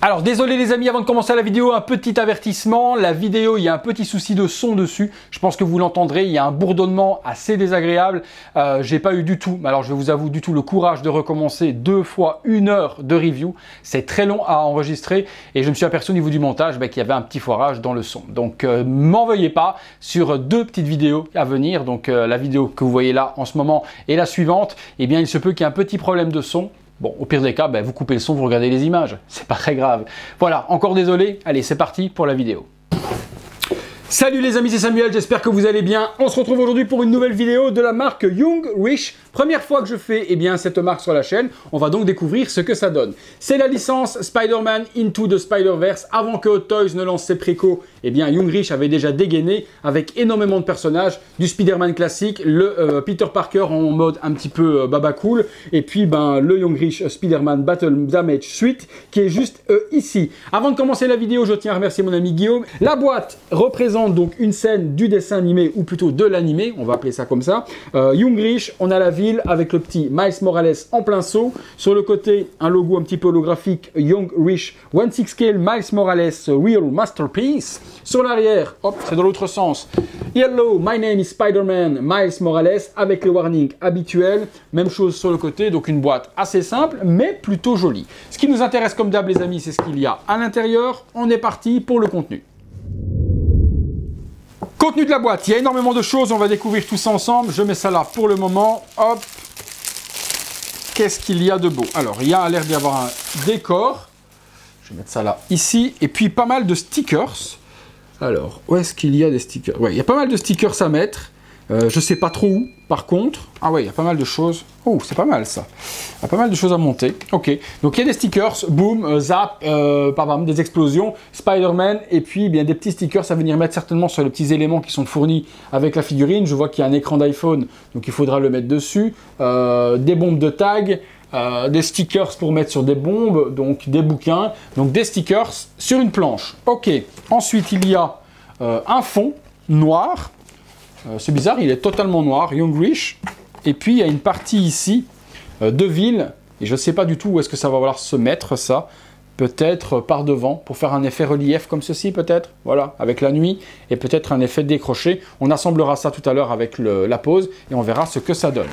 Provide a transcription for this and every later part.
Alors désolé les amis, avant de commencer la vidéo, un petit avertissement. La vidéo, il y a un petit souci de son dessus. Je pense que vous l'entendrez, il y a un bourdonnement assez désagréable. J'ai pas eu du tout, alors je vous avoue du tout le courage de recommencer 2 fois 1 heure de review. C'est très long à enregistrer et je me suis aperçu au niveau du montage qu'il y avait un petit foirage dans le son. Donc m'en veuillez pas sur 2 petites vidéos à venir. Donc la vidéo que vous voyez là en ce moment et la suivante, eh bien il se peut qu'il y ait un petit problème de son. Bon, au pire des cas, vous coupez le son, vous regardez les images. C'est pas très grave. Voilà, encore désolé. Allez, c'est parti pour la vidéo. Salut les amis, c'est Samuel, j'espère que vous allez bien. On se retrouve aujourd'hui pour une nouvelle vidéo de la marque Young Wish. Première fois que je fais cette marque sur la chaîne, on va donc découvrir ce que ça donne. C'est la licence Spider-Man Into the Spider-Verse. Avant que Hot Toys ne lance ses précos, Young Wish avait déjà dégainé avec énormément de personnages, du Spider-Man classique, le Peter Parker en mode un petit peu baba cool, et puis le Young Wish Spider-Man Battle Damage Suite qui est juste ici. Avant de commencer la vidéo, je tiens à remercier mon ami Guillaume. La boîte représente donc une scène du dessin animé, ou plutôt de l'animé, on va appeler ça comme ça. Young Wish, on a la ville avec le petit Miles Morales en plein saut. Sur le côté, un logo un petit peu holographique, Young Wish 1/6 scale Miles Morales Real Masterpiece. Sur l'arrière, hop, c'est dans l'autre sens. Hello, my name is Spider-Man Miles Morales avec le warning habituel. Même chose sur le côté, donc une boîte assez simple, mais plutôt jolie. Ce qui nous intéresse comme d'hab les amis, c'est ce qu'il y a à l'intérieur. On est parti pour le contenu. Contenu de la boîte, il y a énormément de choses, on va découvrir tout ça ensemble. Je mets ça là pour le moment. Hop. Qu'est-ce qu'il y a de beau? Alors, il y a l'air d'y avoir un décor. Je vais mettre ça là, ici. Et puis, pas mal de stickers. Alors, où est-ce qu'il y a des stickers? Ouais, il y a pas mal de stickers à mettre. Je sais pas trop où, par contre. Ah ouais, il y a pas mal de choses. Oh, c'est pas mal ça. Il y a pas mal de choses à monter. Ok, donc il y a des stickers, boom, zap, des explosions, Spider-Man, et puis des petits stickers à venir mettre certainement sur les petits éléments qui sont fournis avec la figurine. Je vois qu'il y a un écran d'iPhone, donc il faudra le mettre dessus. Des bombes de tag, des stickers pour mettre sur des bombes, donc des bouquins, donc des stickers sur une planche. Ok, ensuite il y a un fond noir. C'est bizarre, il est totalement noir, Young Wish. Et puis il y a une partie ici de ville, et je ne sais pas du tout où est-ce que ça va falloir se mettre ça. Peut-être par devant, pour faire un effet relief comme ceci peut-être, voilà, avec la nuit, et peut-être un effet décroché. On assemblera ça tout à l'heure avec la pose, et on verra ce que ça donne.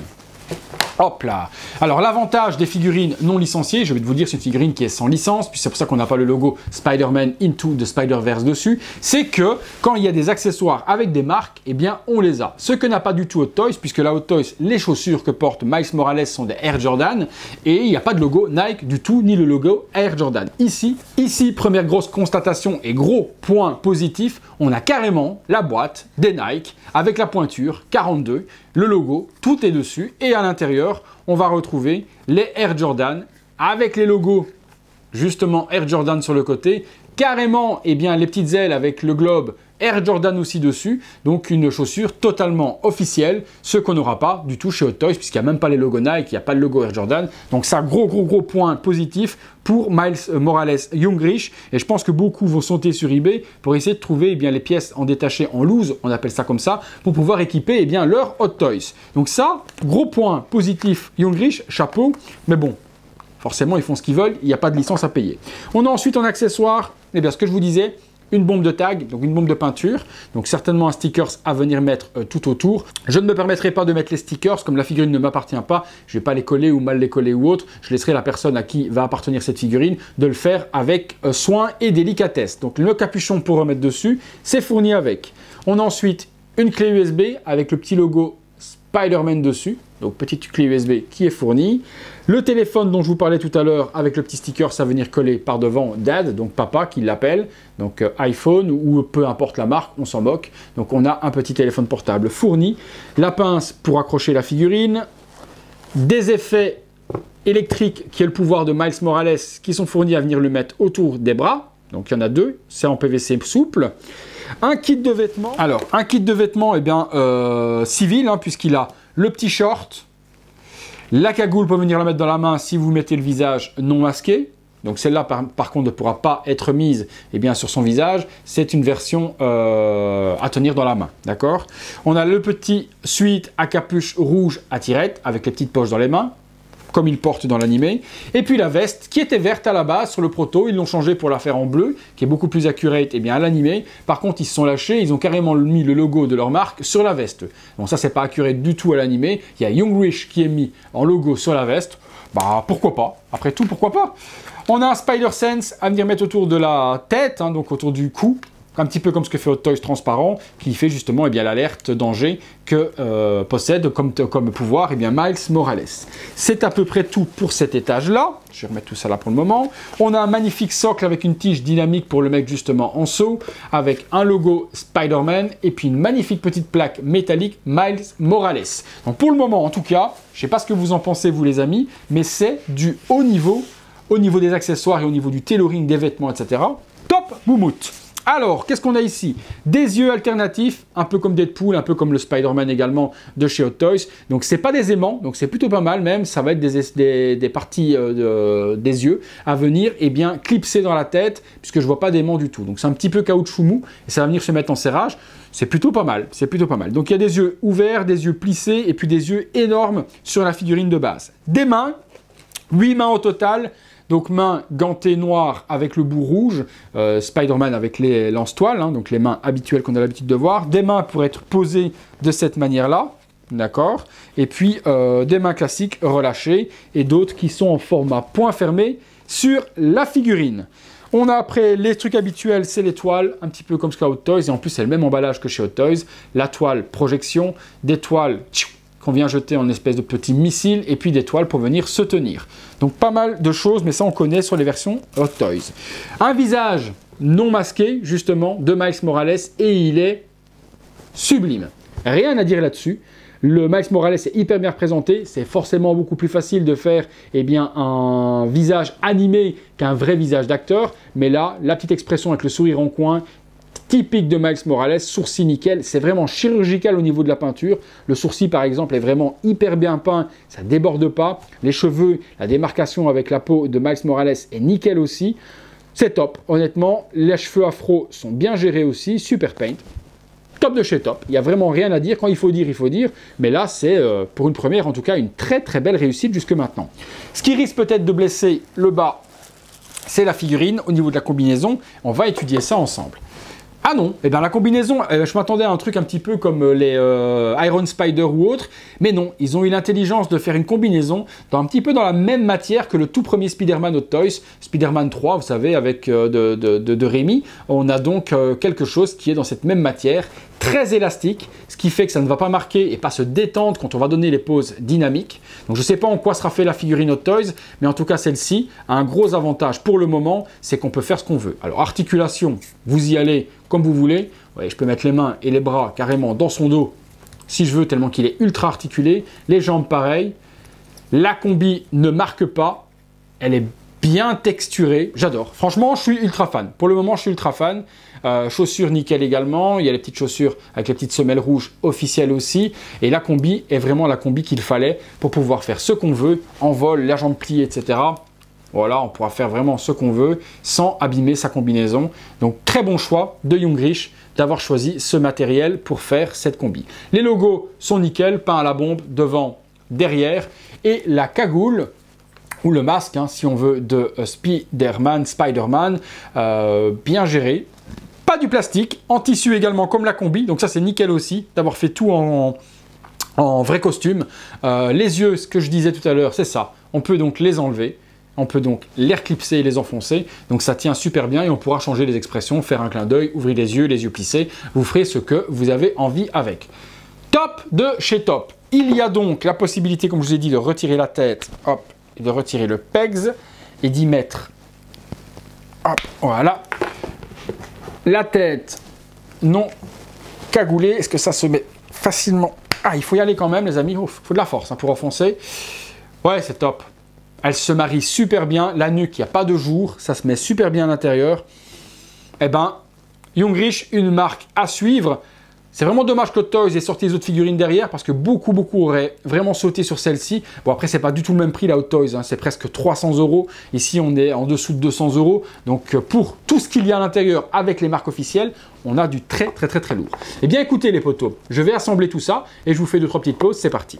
Hop là. Alors l'avantage des figurines non licenciées, je vais vous dire c'est une figurine qui est sans licence, puis c'est pour ça qu'on n'a pas le logo Spider-Man Into the Spider-Verse dessus, c'est que quand il y a des accessoires avec des marques, on les a. Ce que n'a pas du tout Hot Toys, puisque la Hot Toys, les chaussures que porte Miles Morales sont des Air Jordan, et il n'y a pas de logo Nike du tout, ni le logo Air Jordan. Ici, première grosse constatation et gros point positif, on a carrément la boîte des Nike avec la pointure 42, le logo, tout est dessus, et à l'intérieur, on va retrouver les Air Jordan avec les logos, justement Air Jordan sur le côté, carrément les petites ailes avec le globe Air Jordan aussi dessus, donc une chaussure totalement officielle, ce qu'on n'aura pas du tout chez Hot Toys, puisqu'il n'y a même pas les logos Nike, il n'y a pas le logo Air Jordan, donc ça, gros point positif pour Miles Morales Young Wish, et je pense que beaucoup vont sauter sur eBay pour essayer de trouver les pièces en détaché en loose, on appelle ça comme ça, pour pouvoir équiper leur Hot Toys. Donc ça, gros point positif Young Wish, chapeau, mais bon, forcément ils font ce qu'ils veulent, il n'y a pas de licence à payer. On a ensuite en accessoire, ce que je vous disais, une bombe de tag, donc une bombe de peinture, donc certainement un stickers à venir mettre tout autour. Je ne me permettrai pas de mettre les stickers, comme la figurine ne m'appartient pas, je ne vais pas les coller ou mal les coller ou autre, je laisserai la personne à qui va appartenir cette figurine de le faire avec soin et délicatesse. Donc le capuchon pour remettre dessus, c'est fourni avec. On a ensuite une clé USB avec le petit logo Spider-Man dessus, donc petite clé USB qui est fournie. Le téléphone dont je vous parlais tout à l'heure avec le petit sticker, ça va venir coller par devant Dad, donc papa qui l'appelle, donc iPhone ou peu importe la marque, on s'en moque. Donc on a un petit téléphone portable fourni, la pince pour accrocher la figurine, des effets électriques qui est le pouvoir de Miles Morales qui sont fournis à venir le mettre autour des bras, donc il y en a 2, c'est en PVC souple. Un kit de vêtements, alors un kit de vêtements civil, puisqu'il a le petit short, la cagoule pour venir la mettre dans la main si vous mettez le visage non masqué. Donc celle-là par contre ne pourra pas être mise sur son visage, c'est une version à tenir dans la main, d'accord. On a le petit sweat à capuche rouge à tirette avec les petites poches dans les mains, comme il porte dans l'animé. Et puis la veste, qui était verte à la base sur le proto, ils l'ont changé pour la faire en bleu, qui est beaucoup plus accurate et bien à l'animé. Par contre, ils se sont lâchés, ils ont carrément mis le logo de leur marque sur la veste. Bon, ça, c'est pas accurate du tout à l'animé. Il y a Younglish qui est mis en logo sur la veste. Bah, pourquoi pas? Après tout, pourquoi pas? On a un Spider-Sense à venir mettre autour de la tête, hein, donc autour du cou. Un petit peu comme ce que fait Hot Toys transparent, qui fait justement l'alerte danger que possède comme pouvoir Miles Morales. C'est à peu près tout pour cet étage-là. Je vais remettre tout ça là pour le moment. On a un magnifique socle avec une tige dynamique pour le mettre justement en saut, avec un logo Spider-Man et puis une magnifique petite plaque métallique Miles Morales. Donc pour le moment, en tout cas, je ne sais pas ce que vous en pensez vous les amis, mais c'est du haut niveau des accessoires et au niveau du tailoring des vêtements, etc. Top moumoute. Alors, qu'est-ce qu'on a ici? Des yeux alternatifs, un peu comme Deadpool, un peu comme le Spider-Man également de chez Hot Toys. Donc, c'est pas des aimants, donc c'est plutôt pas mal même. Ça va être des parties des yeux à venir clipser dans la tête, puisque je vois pas d'aimants du tout. Donc, c'est un petit peu caoutchouc mou, et ça va venir se mettre en serrage. C'est plutôt pas mal, c'est plutôt pas mal. Donc, il y a des yeux ouverts, des yeux plissés, et puis des yeux énormes sur la figurine de base. Des mains, 8 mains au total. Donc mains gantées noires avec le bout rouge, Spider-Man avec les lance-toiles, hein, donc les mains habituelles qu'on a l'habitude de voir. Des mains pour être posées de cette manière-là, d'accord. Et puis des mains classiques relâchées et d'autres qui sont en format point fermé sur la figurine. On a après les trucs habituels, c'est les toiles, un petit peu comme ce qu'a Hot Toys, et en plus c'est le même emballage que chez Hot Toys. La toile projection, des toiles qu'on vient jeter en espèce de petits missiles, et puis des toiles pour venir se tenir. Donc pas mal de choses, mais ça on connaît sur les versions Hot Toys. Un visage non masqué, justement, de Miles Morales, et il est sublime. Rien à dire là-dessus. Le Miles Morales est hyper bien représenté, c'est forcément beaucoup plus facile de faire un visage animé qu'un vrai visage d'acteur, mais là, la petite expression avec le sourire en coin, typique de Miles Morales, sourcil nickel, c'est vraiment chirurgical au niveau de la peinture. Le sourcil par exemple est vraiment hyper bien peint, ça déborde pas. Les cheveux, la démarcation avec la peau de Miles Morales est nickel aussi. C'est top, honnêtement, les cheveux afro sont bien gérés aussi, super paint. Top de chez top, il n'y a vraiment rien à dire, quand il faut dire, mais là c'est pour une première en tout cas une très très belle réussite jusque maintenant. Ce qui risque peut-être de blesser le bas, c'est la figurine au niveau de la combinaison, on va étudier ça ensemble. Ah non, la combinaison, je m'attendais à un truc un petit peu comme les Iron Spider ou autres, mais non, ils ont eu l'intelligence de faire une combinaison un petit peu dans la même matière que le tout premier Spider-Man Hot Toys, Spider-Man 3, vous savez, avec de Rémi. On a donc quelque chose qui est dans cette même matière, très élastique, ce qui fait que ça ne va pas marquer et pas se détendre quand on va donner les poses dynamiques. Donc je ne sais pas en quoi sera fait la figurine Hot Toys, mais en tout cas celle-ci a un gros avantage pour le moment, c'est qu'on peut faire ce qu'on veut. Alors articulation, vous y allez comme vous voulez. Ouais, je peux mettre les mains et les bras carrément dans son dos si je veux, tellement qu'il est ultra articulé. Les jambes pareil. La combi ne marque pas, elle est bien texturée, j'adore. Franchement, je suis ultra fan. Pour le moment, je suis ultra fan. Chaussures nickel également. Il y a les petites chaussures avec les petites semelles rouges officielles aussi. Et la combi est vraiment la combi qu'il fallait pour pouvoir faire ce qu'on veut, en vol, la jambe pliée, etc. Voilà, on pourra faire vraiment ce qu'on veut sans abîmer sa combinaison. Donc, très bon choix de Younglish d'avoir choisi ce matériel pour faire cette combi. Les logos sont nickel, peints à la bombe, devant, derrière. Et la cagoule, ou le masque, hein, si on veut, de Spider-Man, bien géré. Pas du plastique, en tissu également comme la combi. Donc ça, c'est nickel aussi, d'avoir fait tout en vrai costume. Les yeux, ce que je disais tout à l'heure, c'est ça. On peut donc les enlever. On peut donc les reclipser et les enfoncer. Donc ça tient super bien et on pourra changer les expressions, faire un clin d'œil, ouvrir les yeux plissés. Vous ferez ce que vous avez envie avec. Top de chez Top. Il y a donc la possibilité, comme je vous ai dit, de retirer la tête, hop, et de retirer le pegs et d'y mettre, hop, voilà, la tête non cagoulée. Est-ce que ça se met facilement? Ah, il faut y aller quand même, les amis. Il faut de la force hein, pour enfoncer. Ouais, c'est top. Elle se marie super bien. La nuque, il n'y a pas de jour. Ça se met super bien à l'intérieur. Eh ben, Younglish, une marque à suivre. C'est vraiment dommage que Toys ait sorti les autres figurines derrière parce que beaucoup auraient vraiment sauté sur celle-ci. Bon, après, c'est pas du tout le même prix, la Hot Toys. Hein. C'est presque 300 €. Ici, on est en dessous de 200 €. Donc, pour tout ce qu'il y a à l'intérieur avec les marques officielles, on a du très lourd. Eh bien, écoutez, les potos, je vais assembler tout ça et je vous fais 2-3 petites pauses. C'est parti.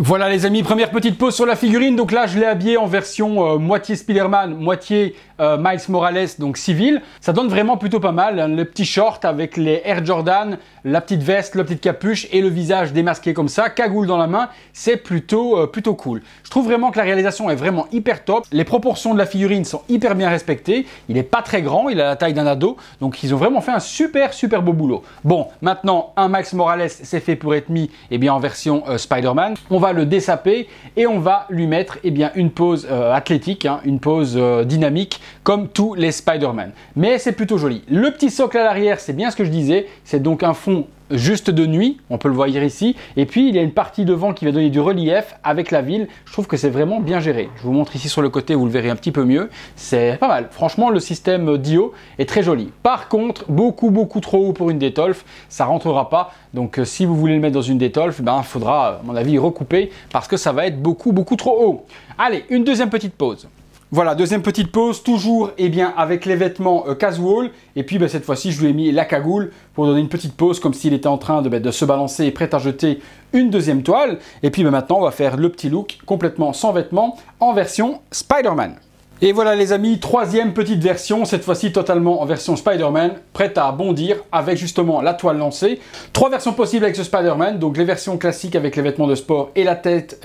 Voilà les amis, première petite pause sur la figurine. Donc là, je l'ai habillé en version moitié Spider-Man, moitié Miles Morales, donc civil. Ça donne vraiment plutôt pas mal. Hein, le petit short avec les Air Jordan, la petite veste, la petite capuche et le visage démasqué comme ça, cagoule dans la main, c'est plutôt cool. Je trouve vraiment que la réalisation est vraiment hyper top. Les proportions de la figurine sont hyper bien respectées. Il n'est pas très grand, il a la taille d'un ado. Donc ils ont vraiment fait un super beau boulot. Bon, maintenant, un Miles Morales, c'est fait pour être mis en version Spider-Man. On va le dessaper et on va lui mettre une pose athlétique, hein, une pose dynamique comme tous les Spider-Man. Mais c'est plutôt joli. Le petit socle à l'arrière, c'est bien ce que je disais, c'est donc un fond juste de nuit, on peut le voir ici, et puis il y a une partie devant qui va donner du relief avec la ville. Je trouve que c'est vraiment bien géré. Je vous montre ici sur le côté, vous le verrez un petit peu mieux. C'est pas mal. Franchement, le système Dio est très joli. Par contre, beaucoup trop haut pour une Detolf, ça rentrera pas. Donc si vous voulez le mettre dans une Detolf, il faudra, à mon avis, recouper parce que ça va être beaucoup trop haut. Allez, une deuxième petite pause. Voilà, deuxième petite pause, toujours avec les vêtements casual. Et puis cette fois-ci, je lui ai mis la cagoule pour donner une petite pause comme s'il était en train de se balancer et prêt à jeter une deuxième toile. Et puis maintenant, on va faire le petit look complètement sans vêtements en version Spider-Man. Et voilà les amis, troisième petite version, cette fois-ci totalement en version Spider-Man, prête à bondir avec justement la toile lancée. Trois versions possibles avec ce Spider-Man, donc les versions classiques avec les vêtements de sport et la tête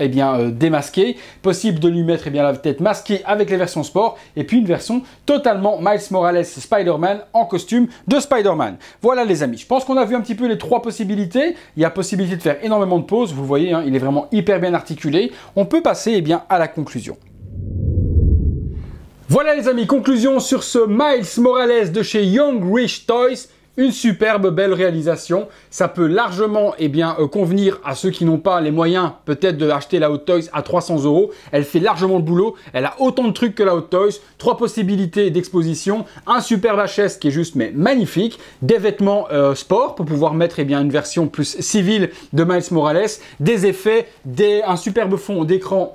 démasquée. Possible de lui mettre la tête masquée avec les versions sport, et puis une version totalement Miles Morales Spider-Man en costume de Spider-Man. Voilà les amis, je pense qu'on a vu un petit peu les trois possibilités. Il y a possibilité de faire énormément de poses, vous voyez, hein, il est vraiment hyper bien articulé. On peut passer à la conclusion. Voilà les amis, conclusion sur ce Miles Morales de chez Young Rich Toys. Une superbe belle réalisation. Ça peut largement convenir à ceux qui n'ont pas les moyens peut-être de l'acheter la Hot Toys à 300 €. Elle fait largement le boulot. Elle a autant de trucs que la Hot Toys. Trois possibilités d'exposition. Un superbe HS qui est juste magnifique. Des vêtements sport pour pouvoir mettre une version plus civile de Miles Morales. Des effets, un superbe fond d'écran.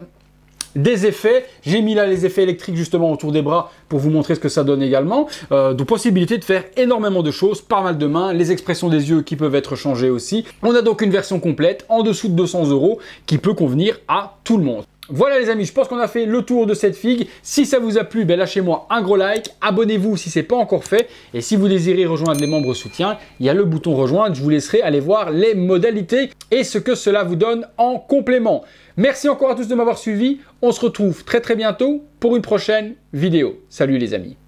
Des effets, j'ai mis là les effets électriques justement autour des bras pour vous montrer ce que ça donne également. Donc possibilité de faire énormément de choses, pas mal de mains, les expressions des yeux qui peuvent être changées aussi. On a donc une version complète en dessous de 200 € qui peut convenir à tout le monde. Voilà les amis, je pense qu'on a fait le tour de cette figue. Si ça vous a plu, lâchez-moi un gros like, abonnez-vous si ce n'est pas encore fait. Et si vous désirez rejoindre les membres soutien, il y a le bouton rejoindre. Je vous laisserai aller voir les modalités et ce que cela vous donne en complément. Merci encore à tous de m'avoir suivi. On se retrouve très bientôt pour une prochaine vidéo. Salut les amis.